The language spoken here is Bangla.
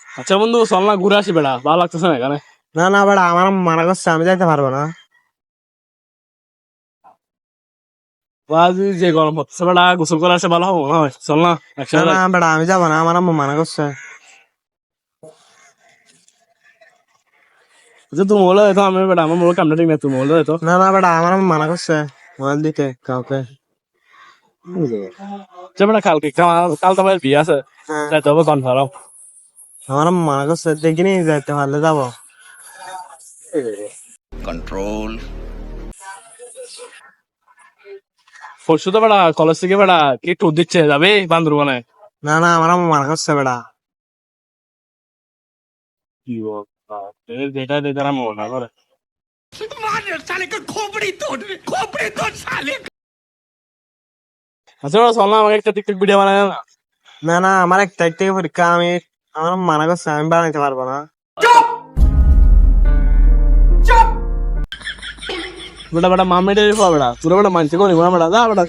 আচ্ছা বন্ধু চল না ঘুরে আসি বেড়া, ভালো লাগতেছে না এখানে। না না বেটা, আমার মানা করছে, আমি যাইতে পারবো না। যে গরম হচ্ছে বেড়া, গোসল করে আসে ভালো হবো না হয়, চল না না একসাথে না যাই। বেটা, আমি যাবো না, আমার আম্মু মানা করছে। যে তুমি বলে তো আমি বেড়া, আমার মোবাইল কামড়ে ঠিক না, তুমি বলে তো। না না বেটা, আমার আম্মু মানা করছে মোবাইল দিতে কাউকে। যে বেড়া কালকে কাল তো আমার বিয়ে আছে, হ্যাঁ, যাইতে হবে কনফার্ম। আমার আম্মু মানা করছে, দেখিনি যাইতে পারলে যাবো। control পরশু তো বেড়া কলেজ থেকে বেড়া কি ট্যুর দিচ্ছে, যাবে বান্দরবানে। না না, আমার আম্মু মানা করছে বেটা। কি বল, যেটা যেটা আমি মনে করে। আচ্ছা বেড়া চল না, আমাকে একটা টিকটক ভিডিও বানায় না। না না, আমার 1 তারিখ থেকে পরীক্ষা, আমার আম্মু মানা করছে, আমি বানাইতে পারবো না। বেটা বেটা মামেটে বেড়া, তোরা বেটা মানছে করি বেড়া, যা বেটা